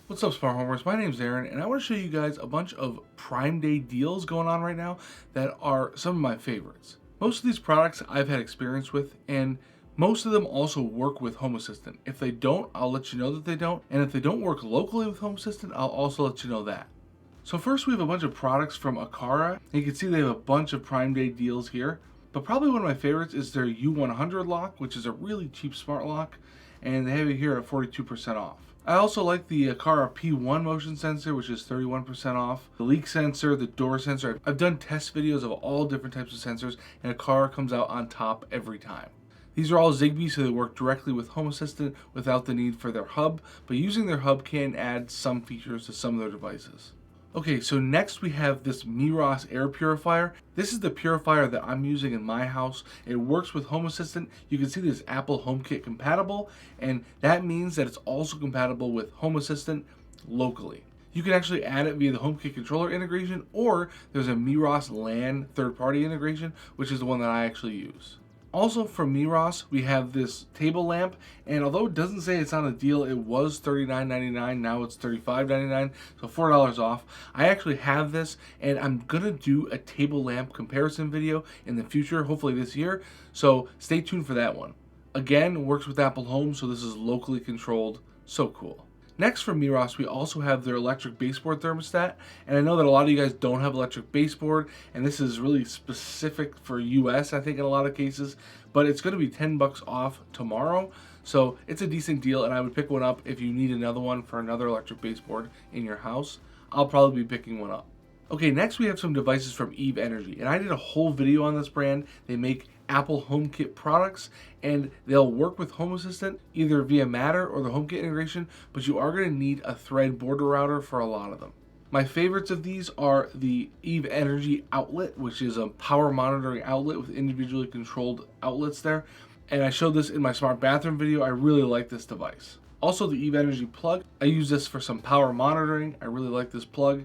What's up, smart homers? My name's Aaron, and I want to show you guys a bunch of Prime Day deals going on right now that are some of my favorites. Most of these products I've had experience with, and most of them also work with Home Assistant. If they don't, I'll let you know that they don't, and if they don't work locally with Home Assistant, I'll also let you know that. So first we have a bunch of products from Aqara. You can see they have a bunch of Prime Day deals here, but probably one of my favorites is their U100 lock, which is a really cheap smart lock, and they have it here at 42% off. I also like the Aqara P1 motion sensor, which is 31% off. The leak sensor, the door sensor. I've done test videos of all different types of sensors, and Aqara comes out on top every time. These are all Zigbee, so they work directly with Home Assistant without the need for their hub, but using their hub can add some features to some of their devices. Okay, so next we have this Miros air purifier. This is the purifier that I'm using in my house. It works with Home Assistant. You can see this Apple HomeKit compatible, and that means that it's also compatible with Home Assistant locally. You can actually add it via the HomeKit controller integration, or there's a Miros LAN third-party integration, which is the one that I actually use. Also from Miros, we have this table lamp, and although it doesn't say it's on a deal, it was $39.99, now it's $35.99, so $4 off. I actually have this, and I'm gonna do a table lamp comparison video in the future, hopefully this year, so stay tuned for that one. Again, works with Apple Home, so this is locally controlled, so cool. Next from Miros, we also have their electric baseboard thermostat, and I know that a lot of you guys don't have electric baseboard, and this is really specific for US, I think, in a lot of cases, but it's going to be 10 bucks off tomorrow, so it's a decent deal, and I would pick one up if you need another one for another electric baseboard in your house. I'll probably be picking one up. Okay, next we have some devices from Eve Energy, and I did a whole video on this brand. They make Apple HomeKit products, and they'll work with Home Assistant either via Matter or the HomeKit integration, but you are going to need a Thread border router for a lot of them. My favorites of these are the Eve Energy outlet, which is a power monitoring outlet with individually controlled outlets there, and I showed this in my smart bathroom video. I really like this device. Also the Eve Energy plug, I use this for some power monitoring. I really like this plug.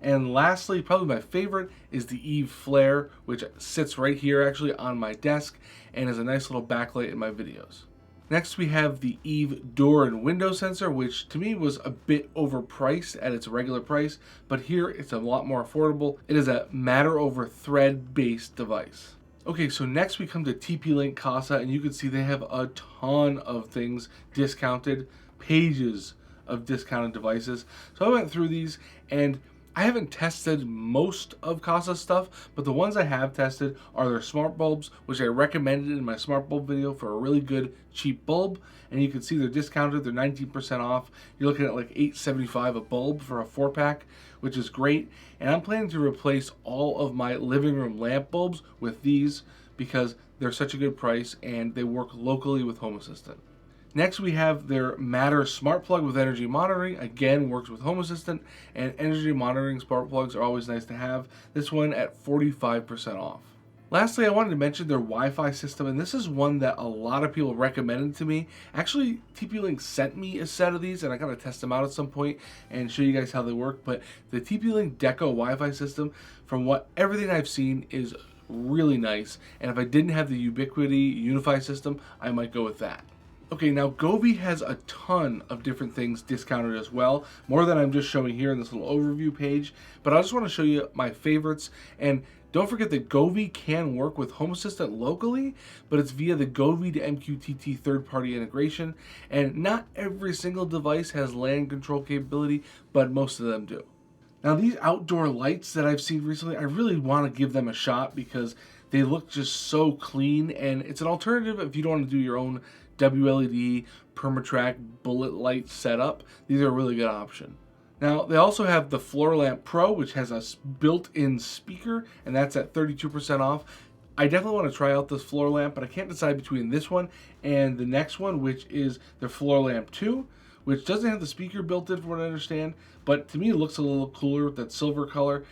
And lastly, probably my favorite, is the Eve Flare, which sits right here actually on my desk and is a nice little backlight in my videos. Next we have the Eve door and window sensor, which to me was a bit overpriced at its regular price, but here it's a lot more affordable. It is a Matter over Thread based device. Okay, so next we come to TP-Link Casa, and you can see they have a ton of things discounted, pages of discounted devices. So I went through these, and I haven't tested most of Casa stuff, but the ones I have tested are their smart bulbs, which I recommended in my smart bulb video for a really good cheap bulb. And you can see they're discounted, they're 19% off. You're looking at like $8.75 a bulb for a 4-pack, which is great. And I'm planning to replace all of my living room lamp bulbs with these because they're such a good price and they work locally with Home Assistant. Next we have their Matter smart plug with energy monitoring. Again, works with Home Assistant, and energy monitoring smart plugs are always nice to have. This one at 45% off. Lastly, I wanted to mention their Wi-Fi system, and this is one that a lot of people recommended to me. Actually, TP-Link sent me a set of these, and I gotta test them out at some point and show you guys how they work. But the TP-Link Deco Wi-Fi system, from everything I've seen, is really nice. And if I didn't have the Ubiquiti Unify system, I might go with that. Okay, now Govee has a ton of different things discounted as well, more than I'm just showing here in this little overview page, but I just want to show you my favorites. And don't forget that Govee can work with Home Assistant locally, but it's via the Govee to MQTT third-party integration, and not every single device has LAN control capability, but most of them do. Now these outdoor lights that I've seen recently, I really want to give them a shot because they look just so clean, and it's an alternative if you don't want to do your own WLED Permatrack bullet light setup. These are a really good option. Now they also have the Floor Lamp Pro, which has a built-in speaker, and that's at 32% off. I definitely want to try out this floor lamp, but I can't decide between this one and the next one, which is the Floor Lamp 2, which doesn't have the speaker built in from what I understand, but to me it looks a little cooler with that silver color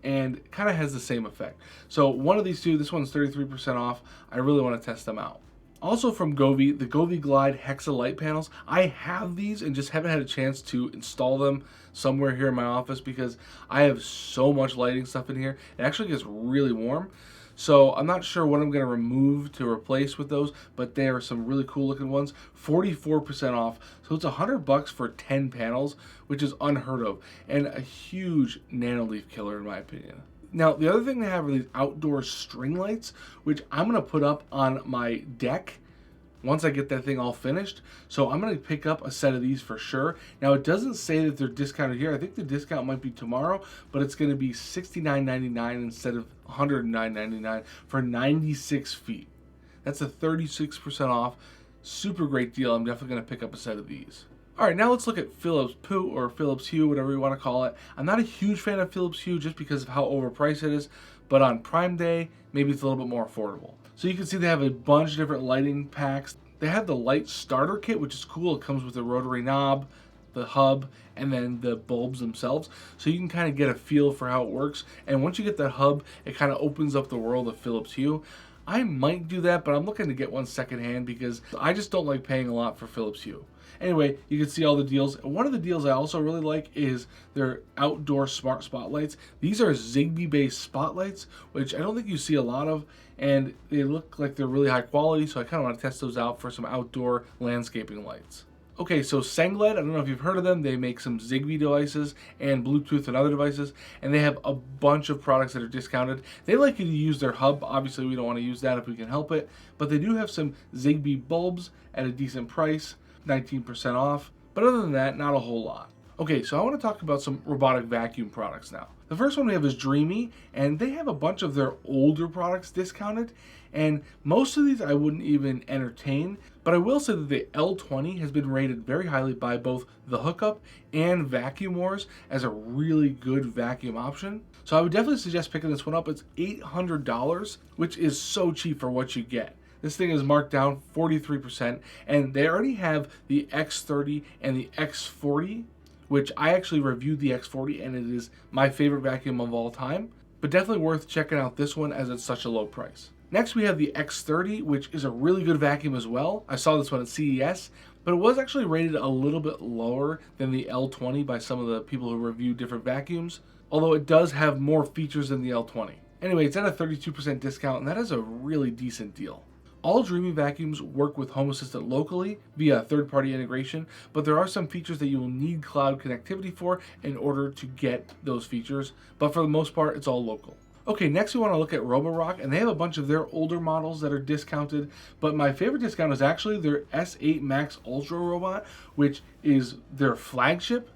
and kind of has the same effect. So one of these two, this one's 33% off. I really want to test them out. Also from Govee, the Govee Glide Hexa light panels. I have these and just haven't had a chance to install them somewhere here in my office because I have so much lighting stuff in here. It actually gets really warm. So I'm not sure what I'm going to remove to replace with those, but they are some really cool looking ones. 44% off. So it's $100 for 10 panels, which is unheard of, and a huge nanoleaf killer in my opinion. Now, the other thing they have are these outdoor string lights, which I'm going to put up on my deck once I get that thing all finished. So I'm going to pick up a set of these for sure. Now, it doesn't say that they're discounted here. I think the discount might be tomorrow, but it's going to be $69.99 instead of $109.99 for 96 feet. That's a 36% off. Super great deal. I'm definitely going to pick up a set of these. All right, now let's look at Philips Poo or Philips Hue, whatever you want to call it. I'm not a huge fan of Philips Hue just because of how overpriced it is, but on Prime Day, maybe it's a little bit more affordable. So you can see they have a bunch of different lighting packs. They have the light starter kit, which is cool. It comes with a rotary knob, the hub, and then the bulbs themselves. So you can kind of get a feel for how it works. And once you get that hub, it kind of opens up the world of Philips Hue. I might do that, but I'm looking to get one secondhand because I just don't like paying a lot for Philips Hue. Anyway, you can see all the deals. One of the deals I also really like is their outdoor smart spotlights. These are Zigbee based spotlights, which I don't think you see a lot of, and they look like they're really high quality, so I kind of want to test those out for some outdoor landscaping lights. Okay, so Sengled, I don't know if you've heard of them. They make some Zigbee devices and Bluetooth and other devices, and they have a bunch of products that are discounted. They like you to use their hub. Obviously, we don't want to use that if we can help it, but they do have some Zigbee bulbs at a decent price, 19% off. But other than that, not a whole lot. Okay, so I want to talk about some robotic vacuum products now. The first one we have is Dreamy, and they have a bunch of their older products discounted, and most of these I wouldn't even entertain, but I will say that the L20 has been rated very highly by both The Hookup and Vacuum Wars as a really good vacuum option. So I would definitely suggest picking this one up. It's $800, which is so cheap for what you get. This thing is marked down 43%, and they already have the X30 and the X40, which I actually reviewed the X40, and it is my favorite vacuum of all time, but definitely worth checking out this one as it's such a low price. Next, we have the X30, which is a really good vacuum as well. I saw this one at CES, but it was actually rated a little bit lower than the L20 by some of the people who reviewed different vacuums, although it does have more features than the L20. Anyway, it's at a 32% discount, and that is a really decent deal. All Dreamy vacuums work with Home Assistant locally via third-party integration, but there are some features that you will need cloud connectivity for in order to get those features, but for the most part, it's all local. Okay, next we want to look at Roborock, and they have a bunch of their older models that are discounted, but my favorite discount is actually their S8 Max Ultra robot, which is their flagship,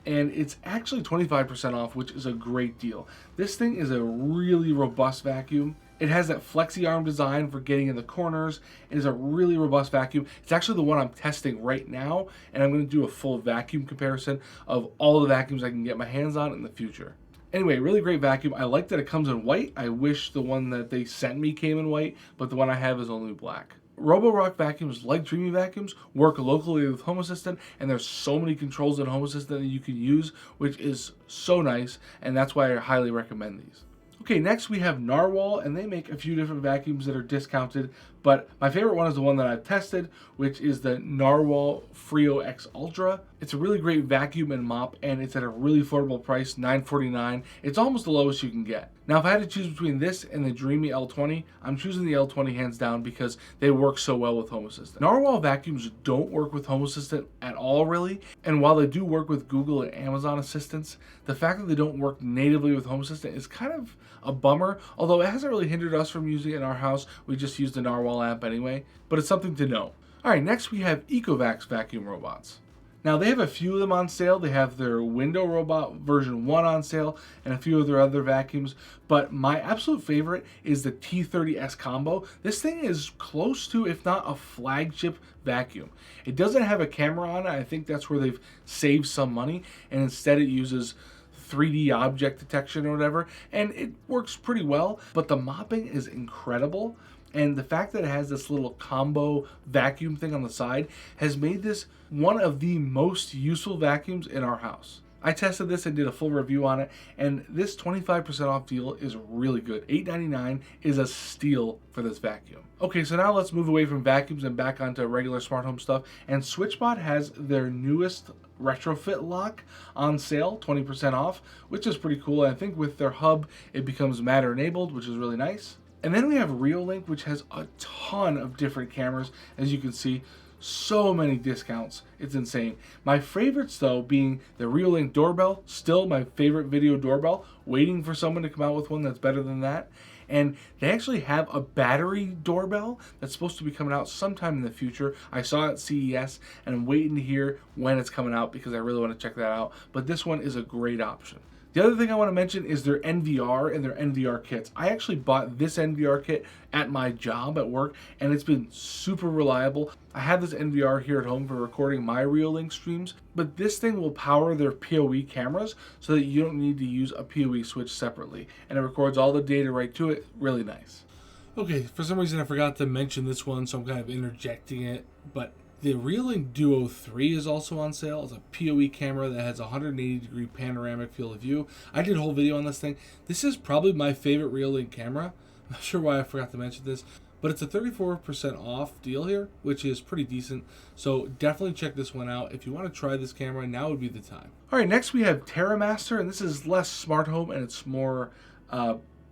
and it's actually 25% off, which is a great deal. This thing is a really robust vacuum. It has that flexi arm design for getting in the corners. It is a really robust vacuum. It's actually the one I'm testing right now, and I'm going to do a full vacuum comparison of all the vacuums I can get my hands on in the future. Anyway, really great vacuum. I like that it comes in white. I wish the one that they sent me came in white, but the one I have is only black. Roborock vacuums, like Dreamy vacuums, work locally with Home Assistant, and there's so many controls in Home Assistant that you can use, which is so nice, and that's why I highly recommend these. Okay, next we have Narwhal, and they make a few different vacuums that are discounted, but my favorite one is the one that I've tested, which is the Narwhal Frio X Ultra. It's a really great vacuum and mop, and it's at a really affordable price, $9.49. It's almost the lowest you can get. Now, if I had to choose between this and the Dreamy L20, I'm choosing the L20 hands down because they work so well with Home Assistant. Narwhal vacuums don't work with Home Assistant at all, really, and while they do work with Google and Amazon assistants, the fact that they don't work natively with Home Assistant is kind of a bummer, although it hasn't really hindered us from using it in our house. We just use the Narwhal app anyway, but it's something to know. All right, next we have Ecovacs vacuum robots. Now, they have a few of them on sale. They have their window robot version 1 on sale and a few of their other vacuums, but my absolute favorite is the T30S Combo. This thing is close to, if not a flagship vacuum. It doesn't have a camera on it. I think that's where they've saved some money, and instead it uses 3D object detection or whatever, and it works pretty well, but the mopping is incredible. And the fact that it has this little combo vacuum thing on the side has made this one of the most useful vacuums in our house. I tested this and did a full review on it, and this 25% off deal is really good. $8.99 is a steal for this vacuum. Okay, so now let's move away from vacuums and back onto regular smart home stuff. And SwitchBot has their newest retrofit lock on sale, 20% off, which is pretty cool. I think with their hub, it becomes Matter enabled, which is really nice. And then we have Reolink, which has a ton of different cameras. As you can see, so many discounts. It's insane. My favorites, though, being the Reolink doorbell, still my favorite video doorbell, waiting for someone to come out with one that's better than that. And they actually have a battery doorbell that's supposed to be coming out sometime in the future. I saw it at CES, and I'm waiting to hear when it's coming out because I really want to check that out. But this one is a great option. The other thing I want to mention is their NVR and their NVR kits. I actually bought this NVR kit at my job at work, and it's been super reliable. I have this NVR here at home for recording my Reolink streams, but this thing will power their PoE cameras so that you don't need to use a PoE switch separately, and it records all the data right to it. Really nice. Okay, for some reason I forgot to mention this one, so I'm kind of interjecting it, but the Reolink Duo 3 is also on sale. It's a PoE camera that has a 180-degree panoramic field of view. I did a whole video on this thing. This is probably my favorite Reolink camera. I'm not sure why I forgot to mention this, but it's a 34% off deal here, which is pretty decent. So definitely check this one out. If you want to try this camera, now would be the time. All right, next we have TerraMaster, and this is less smart home and it's more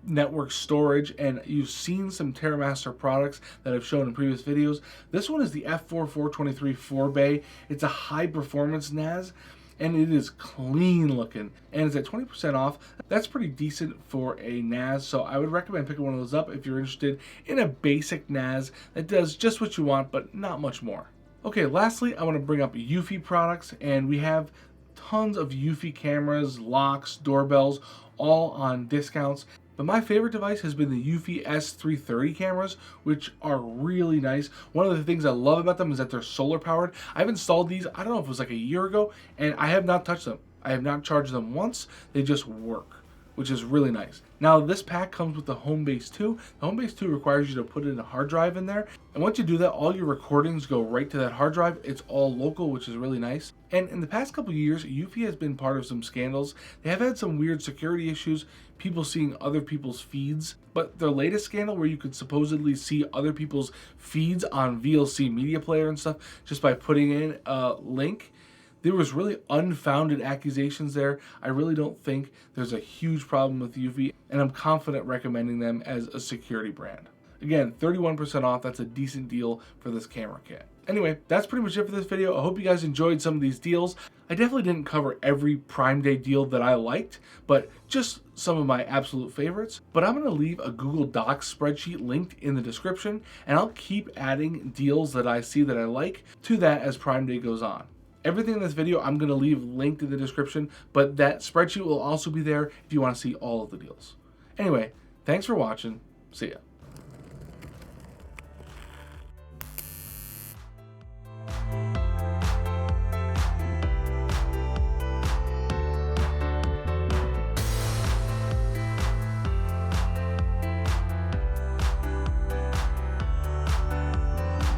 network storage, and you've seen some TerraMaster products that I've shown in previous videos. This one is the F4423 4-bay. It's a high performance NAS, and it is clean looking, and it's at 20% off. That's pretty decent for a NAS, so I would recommend picking one of those up if you're interested in a basic NAS that does just what you want, but not much more. Okay, lastly, I want to bring up Eufy products, and we have tons of Eufy cameras, locks, doorbells, all on discounts. But my favorite device has been the Eufy S330 cameras, which are really nice. One of the things I love about them is that they're solar powered. I've installed these, I don't know if it was like a year ago, and I have not touched them. I have not charged them once. They just work, which is really nice. Now, this pack comes with the Homebase 2. The Homebase 2 requires you to put in a hard drive in there. And once you do that, all your recordings go right to that hard drive. It's all local, which is really nice. And in the past couple of years, Eufy has been part of some scandals. They have had some weird security issues, people seeing other people's feeds. But their latest scandal, where you could supposedly see other people's feeds on VLC Media Player and stuff just by putting in a link, there was really unfounded accusations there. I really don't think there's a huge problem with Eufy, and I'm confident recommending them as a security brand. Again, 31% off, that's a decent deal for this camera kit. Anyway, that's pretty much it for this video. I hope you guys enjoyed some of these deals. I definitely didn't cover every Prime Day deal that I liked, but just some of my absolute favorites. But I'm gonna leave a Google Docs spreadsheet linked in the description, and I'll keep adding deals that I see that I like to that as Prime Day goes on. Everything in this video I'm going to leave linked in the description, but that spreadsheet will also be there if you want to see all of the deals. Anyway, thanks for watching. See ya.